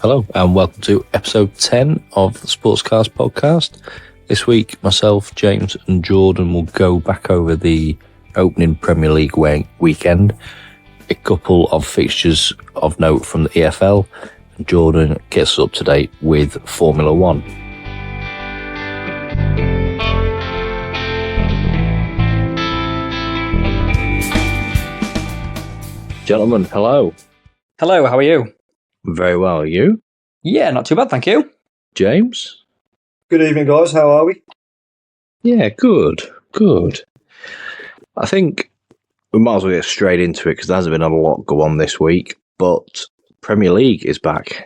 Hello and welcome to episode 10 of the Sportscast podcast. This week, myself, James and Jordan will go back over the opening Premier League weekend, a couple of fixtures of note from the EFL, and Jordan gets us up to date with Formula One. Gentlemen, hello. Hello, how are you? Very well, you? Yeah, not too bad, thank you. James? Good evening, guys. How are we? Yeah, good. I think we might as well get straight into it because there hasn't been a lot go on this week, but Premier League is back.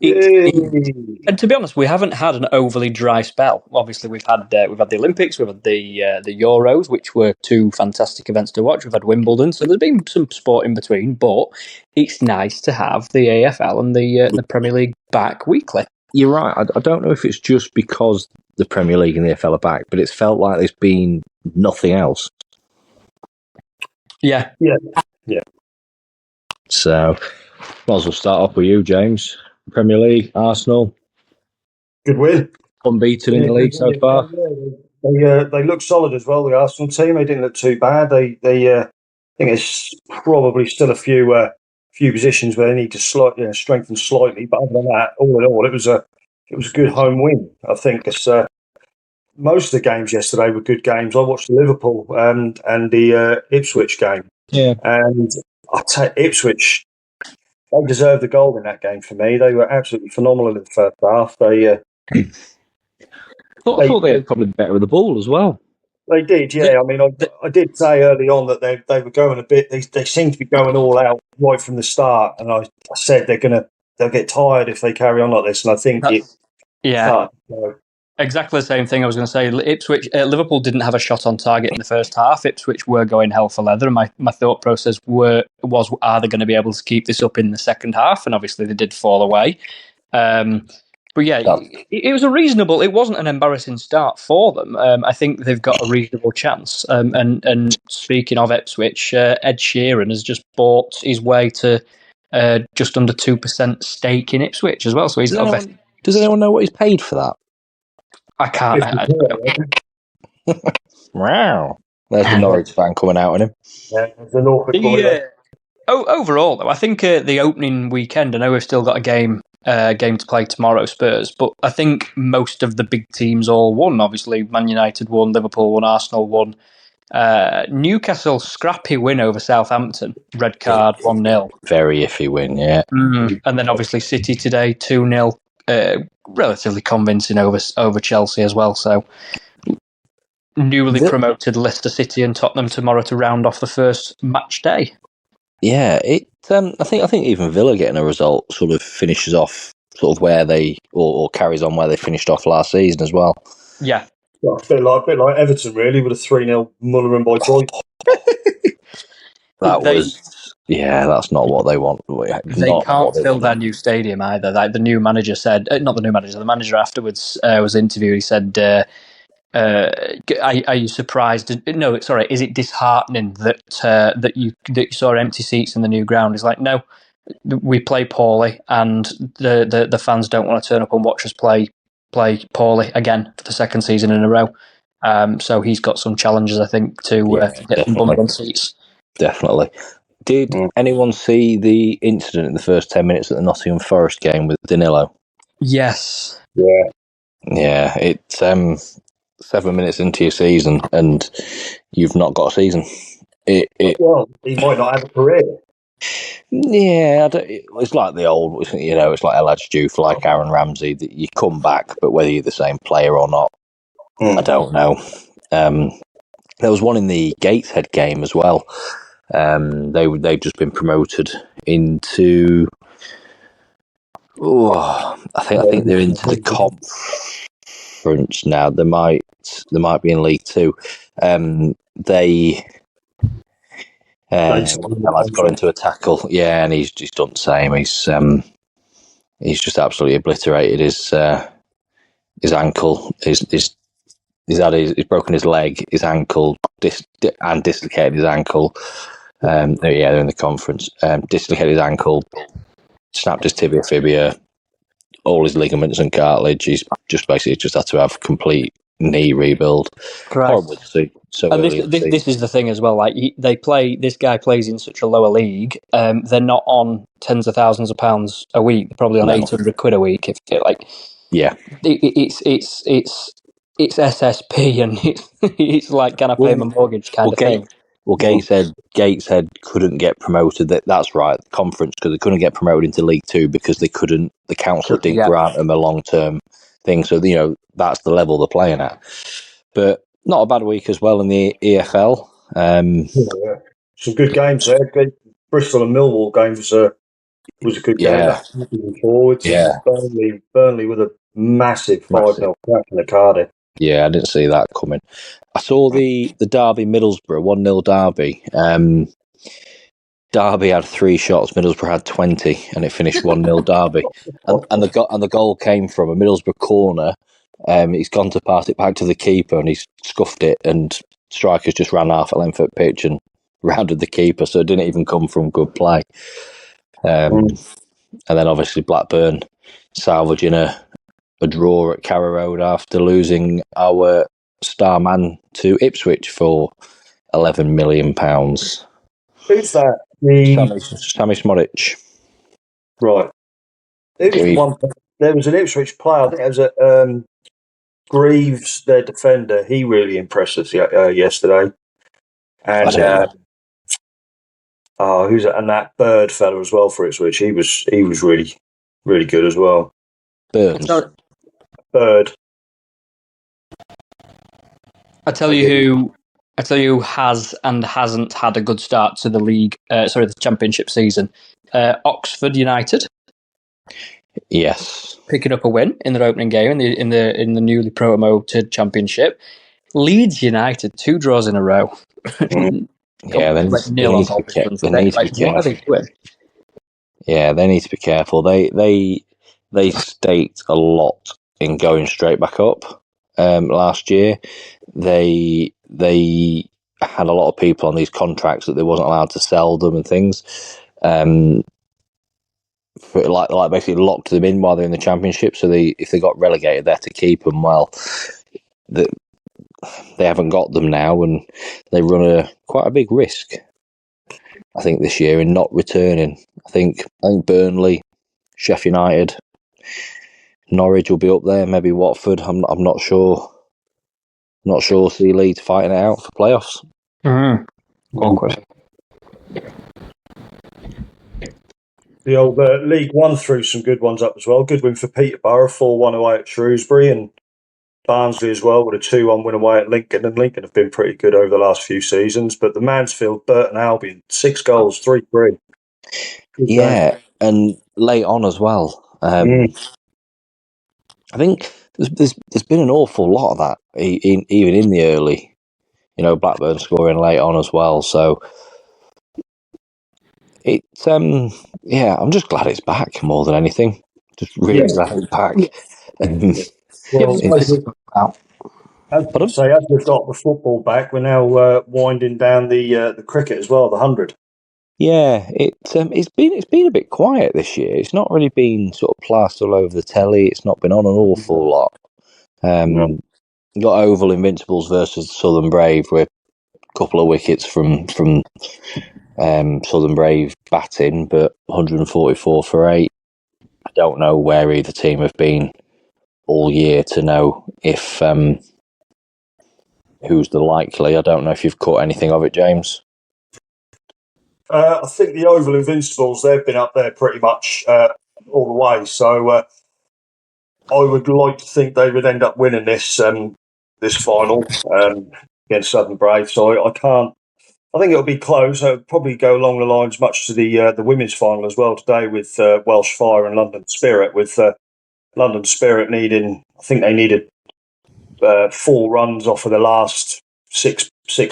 And to be honest, we haven't had an overly dry spell. Obviously, we've had the Olympics, we've had the Euros, which were two fantastic events to watch. We've had Wimbledon, so there's been some sport in between. But it's nice to have the AFL and the Premier League back weekly. You're right. I don't know if it's just because the Premier League and the AFL are back, but it's felt like there's been nothing else. Yeah. So, might as well start off with you, James. Premier League, Arsenal, Good win. unbeaten in the league so far. They look solid as well. The Arsenal team. They didn't look too bad. I think there's probably still a few positions where they need to strengthen slightly. But other than that, all in all, it was a good home win. I think it's, most of the games yesterday were good games. I watched the Liverpool and the Ipswich game. Yeah, And I take Ipswich. They deserved the goal in that game for me. They were absolutely phenomenal in the first half. I thought they were probably better with the ball as well. They did, yeah. I mean, I did say early on that they were going a bit. They seem to be going all out right from the start, and I said they'll get tired if they carry on like this. And I think Exactly the same thing I was going to say. Liverpool didn't have a shot on target in the first half. Ipswich were going hell for leather. And my thought process was, are they going to be able to keep this up in the second half? And obviously they did fall away. But yeah, it was it wasn't an embarrassing start for them. I think they've got a reasonable chance. And speaking of Ipswich, Ed Sheeran has just bought his way to just under 2% stake in Ipswich as well. So he's Does anyone know what he's paid for that? I can't. Wow. There's the Norwich fan coming out on him. Yeah, it's an awkward boy. Overall, though, I think the opening weekend, I know we've still got a game to play tomorrow, Spurs, but I think most of the big teams all won. Obviously, Man United won, Liverpool won, Arsenal won. Newcastle, scrappy win over Southampton, red card, 1-0. Very iffy win, yeah. Mm-hmm. And then obviously City today, 2-0. Relatively convincing over Chelsea as well. So newly promoted Leicester City and Tottenham tomorrow to round off the first match day. Yeah, I think even Villa getting a result sort of finishes off sort of where they or carries on where they finished off last season as well. Yeah, Well, a bit like Everton, really, with a 3-0 Mullerin by Joy. That's not what they want. They can't fill their new stadium either. Like the new manager said, not the new manager, the manager afterwards was interviewed. He said, "Are you surprised? No, sorry. Is it disheartening that you saw empty seats in the new ground?" He's like, "No, we play poorly, and the fans don't want to turn up and watch us play poorly again for the second season in a row." So he's got some challenges, I think, to get some bums on seats. Definitely. Did anyone see the incident in the first 10 minutes at the Nottingham Forest game with Danilo? Yes. Yeah. It's 7 minutes into your season and you've not got a season. Well, he might not have a career. Yeah, it's like the old, it's like El Hadji Diouf, like Aaron Ramsey, that you come back, but whether you're the same player or not, I don't know. There was one in the Gateshead game as well. They've just been promoted into. I think they're into the conference now. They might be in League Two. They has got into a tackle, and he's done the same. He's just absolutely obliterated his ankle. He's broken his leg, his ankle, and dislocated his ankle. They're in the conference. Dislocated his ankle, snapped his tibia fibia, all his ligaments and cartilage. He's just basically just had to have complete knee rebuild. Christ. Horrible to see. So And early this is the thing as well. Like this guy plays in such a lower league. They're not on tens of thousands of pounds a week. They're probably on £800 a week. It's SSP and it's like, can I pay my mortgage kind of thing. Well, Gateshead couldn't get promoted. That's right, the conference, because they couldn't get promoted into League Two because they couldn't. The council didn't grant them a long-term thing. So that's the level they're playing at. But not a bad week as well in the EFL. Some good games there. Bristol and Millwall game was a good game. Forwards. Yeah. Burnley with a massive 5-0 crack in the Cardiff. Yeah, I didn't see that coming. I saw the Derby Middlesbrough 1-0 Derby. Derby had 3 shots, Middlesbrough had 20, and it finished 1-0 Derby. And the goal came from a Middlesbrough corner. He's gone to pass it back to the keeper, and he's scuffed it, and strikers just ran half a length at pitch and rounded the keeper, so it didn't even come from good play. And then obviously Blackburn salvaging a draw at Carrow Road after losing our star man to Ipswich for £11 million. Who's that? Sammy Smodic. Right. There was an Ipswich player, I think it was Greaves, their defender. He really impressed us yesterday. And who's that? And that Bird fella as well for Ipswich. He was really, really good as well. Burns. Bird. I tell you who has and hasn't had a good start to the league. The Championship season. Oxford United. Yes, picking up a win in their opening game in the newly promoted Championship. Leeds United 2 draws in a row. Yeah, they need to be careful. Yeah, they need to be careful. They staked a lot in going straight back up last year. They had a lot of people on these contracts that they wasn't allowed to sell them and things. Like basically locked them in while they're in the Championship. So if they got relegated, they had to keep them. Well, they haven't got them now, and they run quite a big risk, I think, this year in not returning. I think Burnley, Sheffield United, Norwich will be up there. Maybe Watford. I'm not sure. Not sure. See Leeds fighting it out for playoffs. Awkward. The old League One threw some good ones up as well. Good win for Peterborough, 4-1 away at Shrewsbury, and Barnsley as well with a 2-1 win away at Lincoln. And Lincoln have been pretty good over the last few seasons. But the Mansfield, Burton Albion, 6 goals, 3-3. Yeah, and late on as well. I think there's been an awful lot of that, even in the early. Blackburn scoring late on as well. So it's I'm just glad it's back more than anything. Just really glad it's back. As we've got the football back, we're now winding down the cricket as well, the 100. Yeah, it's been a bit quiet this year. It's not really been sort of plastered all over the telly. It's not been on an awful lot. Got Oval Invincibles versus Southern Brave with a couple of wickets from Southern Brave batting, but 144 for 8. I don't know where either team have been all year to know if who's the likely. I don't know if you've caught anything of it, James. I think the Oval Invincibles, they've been up there pretty much all the way. So I would like to think they would end up winning this final against Southern Brave. So I can't. I think it'll be close. It'll probably go along the lines much to the women's final as well today with Welsh Fire and London Spirit. With London Spirit needing, I think they needed 4 runs off of the last six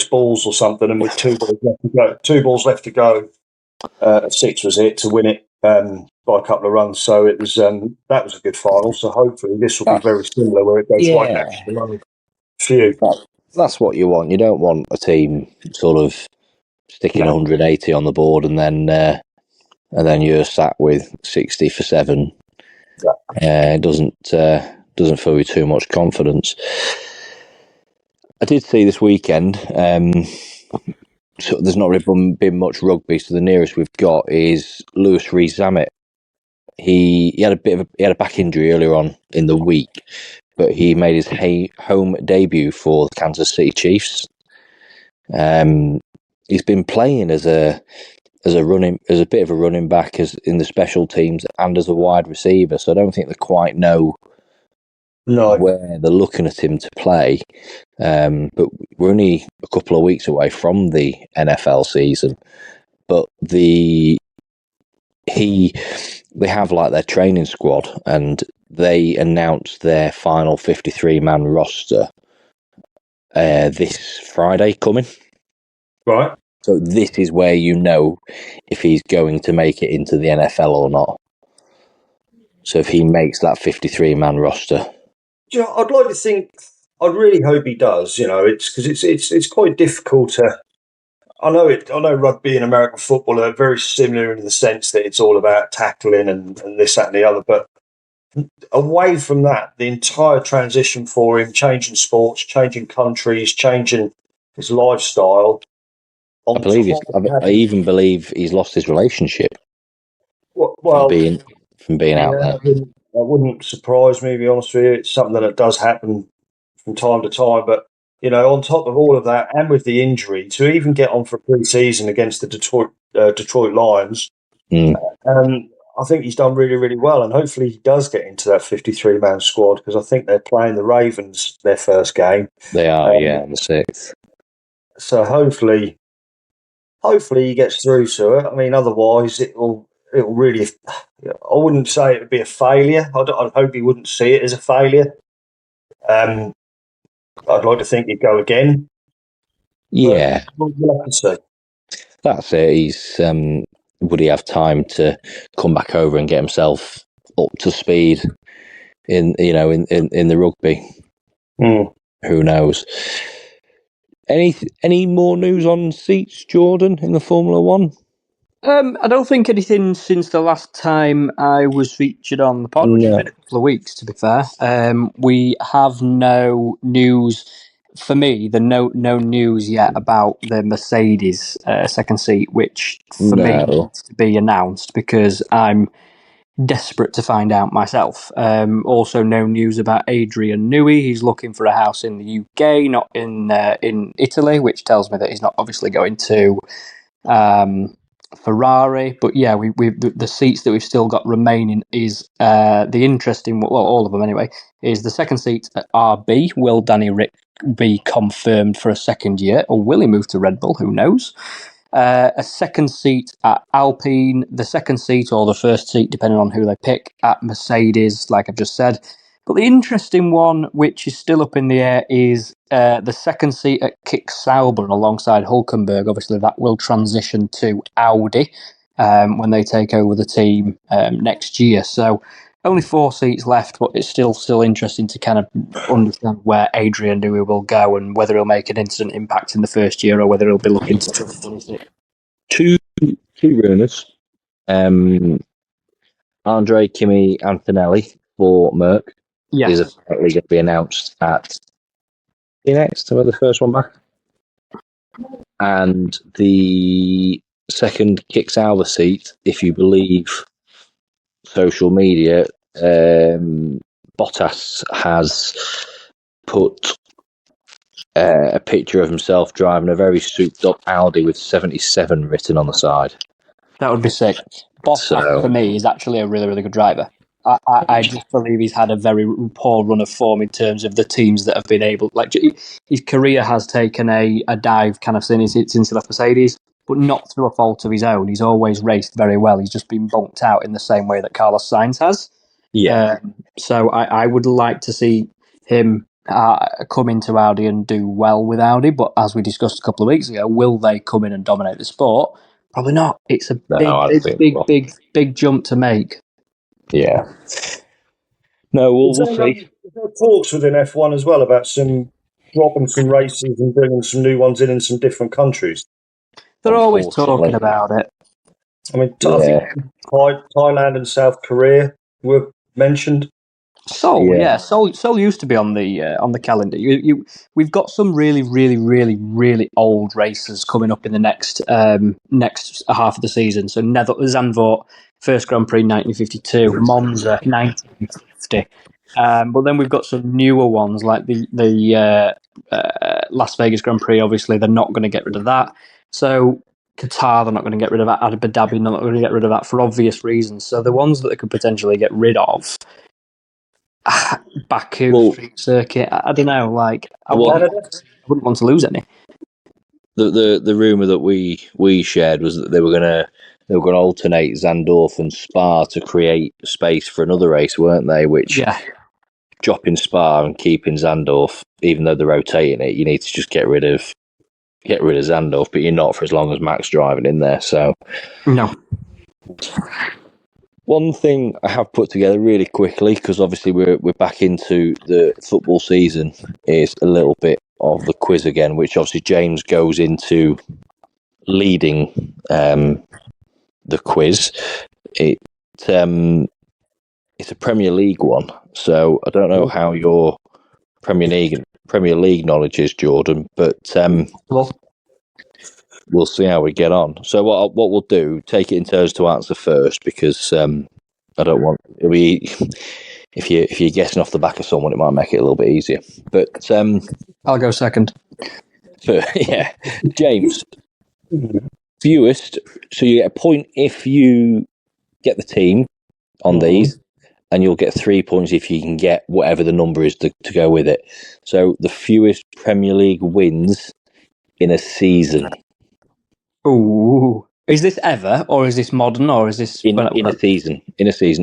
balls or something, and with 2 balls left to go, 6 was it to win it by a couple of runs. So it was that was a good final. So hopefully this will be very similar, where it goes right next to the line. That's what you want. You don't want a team sort of sticking 180 on the board and then you're sat with 60 for 7 It doesn't fill you too much confidence. I did see this weekend. So there's not really been much rugby, so the nearest we've got is Lewis Rees-Zammit. He had a back injury earlier on in the week, but he made his home debut for the Kansas City Chiefs. He's been playing as a bit of a running back, as in the special teams, and as a wide receiver. So I don't think they quite know where they're looking at him to play. But we're only a couple of weeks away from the NFL season. But they have like their training squad, and they announced their final 53-man roster this Friday coming. Right. So this is where you know if he's going to make it into the NFL or not. So if he makes that 53-man roster. You know, I'd like to think. I'd really hope he does. You know, it's because it's quite difficult to. I know rugby and American football are very similar in the sense that it's all about tackling and this, that, and the other. But away from that, the entire transition for him, changing sports, changing countries, changing his lifestyle. I even believe he's lost his relationship. Well, from being out there. That wouldn't surprise me, to be honest with you. It's something that does happen from time to time. But, you know, on top of all of that, and with the injury, to even get on for pre-season against the Detroit Lions, I think he's done really, really well. And hopefully he does get into that 53-man squad, because I think they're playing the Ravens their first game. They are, on the 6th. So hopefully he gets through to it. I mean, otherwise it'll really. I wouldn't say it would be a failure. I'd hope he wouldn't see it as a failure. I'd like to think he'd go again. Yeah, we'll have to see. That's it. He's would he have time to come back over and get himself up to speed in the rugby? Who knows? Any more news on seats, Jordan, in the Formula One? I don't think anything since the last time I was featured on the pod, which has been a couple of weeks, to be fair. We have no news. For me, no news yet about the Mercedes second seat, which for me needs to be announced, because I'm desperate to find out myself. Also, no news about Adrian Newey. He's looking for a house in the UK, not in Italy, which tells me that he's not obviously going to Ferrari. But yeah, we the seats that we've still got remaining is the interesting, well, all of them anyway, is the second seat at RB. Will Danny Rick be confirmed for a second year, or will he move to Red Bull? Who knows? A second seat at Alpine, the second seat or the first seat, depending on who they pick, at Mercedes, like I've just said. But the interesting one, which is still up in the air, is the second seat at Kick Sauber alongside Hulkenberg. Obviously, that will transition to Audi when they take over the team next year. So only 4 seats left, but it's still interesting to kind of understand where Adrian Newey will go and whether he'll make an instant impact in the first year or whether he'll be looking to 2026. Two rumours. Andre Kimi Antonelli for Merck is apparently going to be announced at next, the first one back. And the second Kick Sauber seat, if you believe social media, Bottas has put a picture of himself driving a very souped up Audi with 77 written on the side. That would be sick. Bottas, for me, is actually a really, really good driver. I just believe he's had a very poor run of form in terms of the teams that have been able. Like, his career has taken a dive kind of since he left Mercedes, but not through a fault of his own. He's always raced very well. He's just been bunked out in the same way that Carlos Sainz has. Yeah. So I would like to see him come into Audi and do well with Audi. But as we discussed a couple of weeks ago, will they come in and dominate the sport? Probably not. It's a big jump to make. Yeah. No, we'll see. There are talks within F1 as well about dropping some races and bringing some new ones in some different countries. They're always talking about it. I mean, I think Thailand and South Korea were mentioned. Sol used to be on the calendar. We've got some really, really, really, really old races coming up in the next half of the season. So Zandvoort, first Grand Prix 1952, Monza 1950. But then we've got some newer ones like the Las Vegas Grand Prix. Obviously, they're not going to get rid of that. So Qatar, they're not going to get rid of that. Abu Dhabi, they're not going to get rid of that for obvious reasons. So the ones that they could potentially get rid of. Baku street circuit. I don't know. Like I wouldn't want to lose any. The rumor that we shared was that they were gonna alternate Zandorf and Spa to create space for another race, weren't they? Which dropping Spa and keeping Zandorf, even though they're rotating it, you need to just get rid of Zandorf, but you're not for as long as Max driving in there. So no. One thing I have put together really quickly, because obviously we're back into the football season, is a little bit of the quiz again, which obviously James goes into leading the quiz. It's a Premier League one, so I don't know how your Premier League knowledge is, Jordan, but we'll see how we get on. So what we'll do, take it in turns to answer first, because I don't want if you're guessing off the back of someone, it might make it a little bit easier. But I'll go second. Yeah, James, fewest. So you get a point if you get the team on these, and you'll get 3 points if you can get whatever the number is to go with it. So the fewest Premier League wins in a season. Ooh. Is this ever, or is this modern, or is this... In a season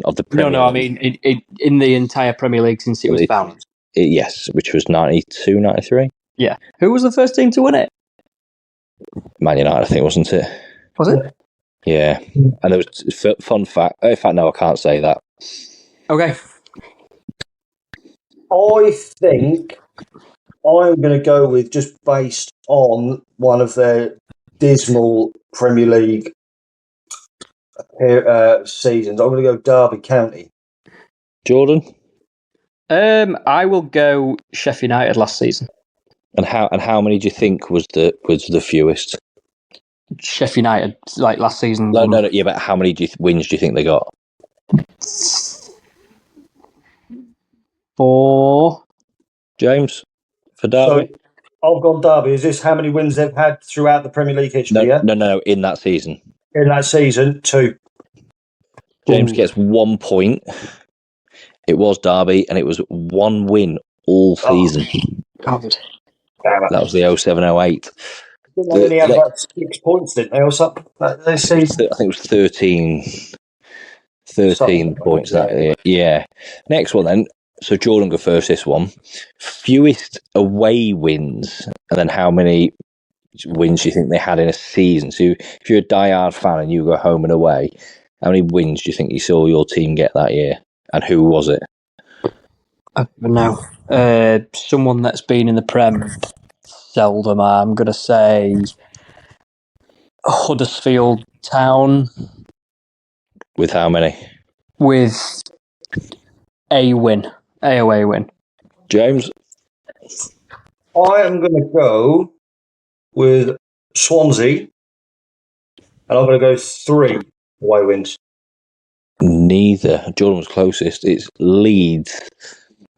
of the Premier League? No, I mean in the entire Premier League since it was founded. Yes, which was 92, 93. Yeah. Who was the first team to win it? Man United, I think, wasn't it? Was it? Yeah. And there was fun fact. In fact, no, I can't say that. Okay. I think I'm going to go with, just based on one of their dismal Premier League seasons, I'm going to go Derby County. Jordan? I will go Sheffield United last season. And how many do you think was the fewest? Sheffield United, like last season. No, yeah, but how many wins do you think they got? 4. James, for Derby? So I've gone Derby. Is this how many wins they've had throughout the Premier League history? No, in that season. In that season, 2. James gets 1 point. It was Derby, and it was 1 win all season. God. That was the 07-08. They only had about 6 points, didn't they, or something? This season? I think it was 13 points that year. Yeah. Next one then. So Jordan go first this one. Fewest away wins, and then how many wins do you think they had in a season? So if you're a diehard fan and you go home and away, how many wins do you think you saw your team get that year? And who was it? I don't know. Someone that's been in the Prem seldom. I'm going to say Huddersfield Town. With how many? With a away win. James? I am going to go with Swansea, and I'm going to go 3 away wins. Neither. Jordan was closest. It's Leeds.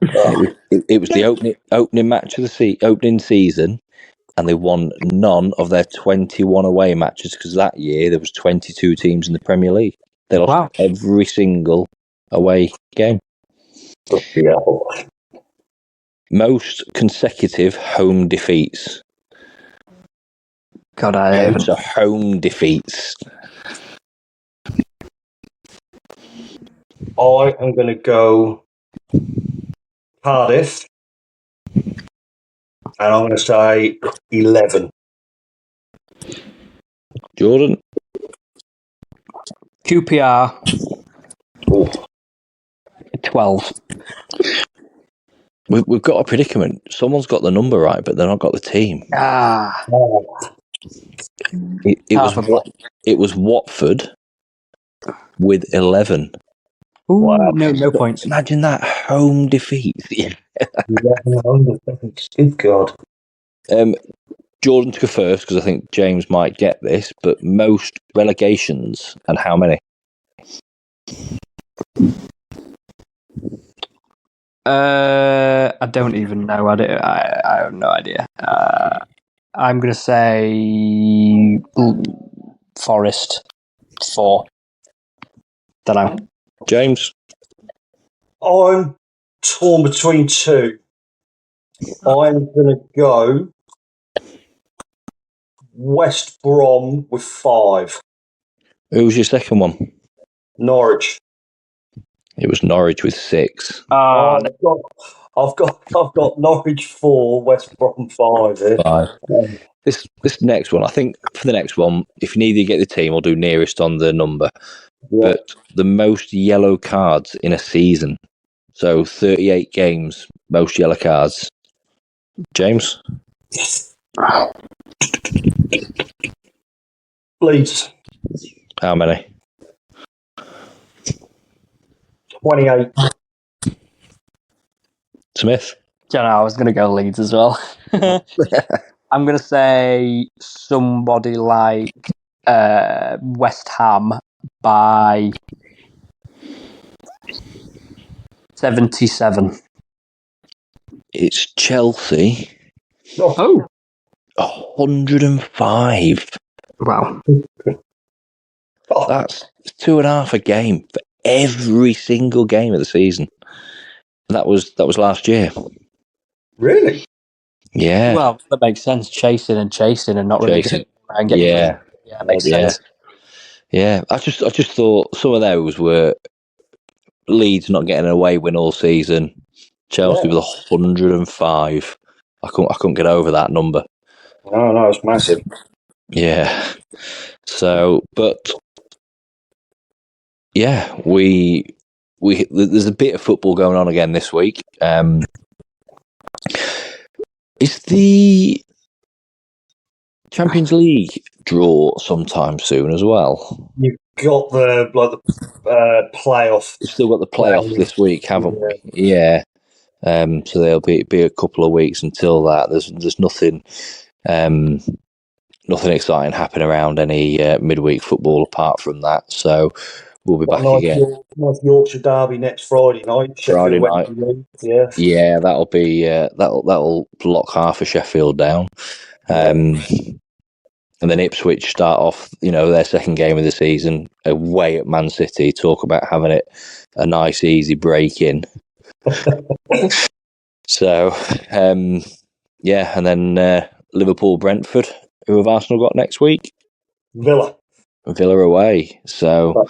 It was the opening match of the opening season, and they won none of their 21 away matches, because that year there was 22 teams in the Premier League. They lost every single away game. Yeah. Most consecutive home defeats. God, I haven't. So home defeats. I am going to go Cardiff, and I'm going to say 11. Jordan? QPR. 12. We've got a predicament. Someone's got the number right, but they've not got the team. It was Watford with 11. Ooh, Wow. no points. Imagine that home defeat. Yeah. 1100, good God. Jordan to go first because I think James might get this, but most relegations and how many? I don't even know. I have no idea. I'm going to say Forest 4. Don't know. James? I'm torn between two. I'm going to go West Brom with 5. Who was your second one? Norwich. It was Norwich with 6. Oh, I've got Norwich 4, West Brom 5 here. 5. This next one, I think for the next one, if you need to get the team, I'll do nearest on the number. Yeah. But the most yellow cards in a season. So 38 games, most yellow cards. James? Leeds. How many? 28. Smith? don't know. I was going to go Leeds as well. I'm going to say somebody like West Ham by 77. It's Chelsea. Oh. 105. Wow. That's 2.5 a game for every single game of the season. That was last year. Really? Yeah. Well, that makes sense. Chasing and not really Chasing. and getting Yeah. it makes sense. Yeah. I just thought some of those were Leeds not getting an away win all season. Chelsea with 105. I couldn't get over that number. No, it's massive. Yeah. So, but yeah, we there's a bit of football going on again this week. Is the Champions League draw sometime soon as well? You've got the playoff. We've still got the playoff this week, haven't we? Yeah. So there'll be a couple of weeks until that. There's nothing exciting happening around any midweek football apart from that. So we'll be back again. Nice Yorkshire derby next Friday night. Friday night. Yeah. Yeah, that'll be that'll lock half of Sheffield down. And then Ipswich start off, their second game of the season away at Man City. Talk about having it a nice, easy break in. So, yeah, and then Liverpool, Brentford. Who have Arsenal got next week? Villa away. So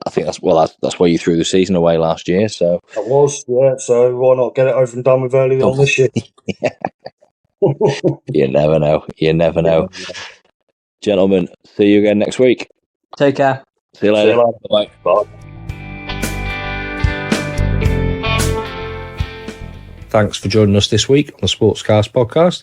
I think that's why you threw the season away last year. So that was, yeah. So why not get it over and done with early on this year? You never know. Gentlemen, see you again next week. Take care. See you later. Bye. Bye. Thanks for joining us this week on the Sportscast podcast.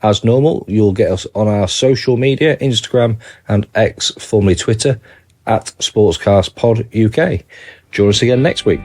As normal, you'll get us on our social media, Instagram and X, formerly Twitter, @SportscastPod UK. Join us again next week.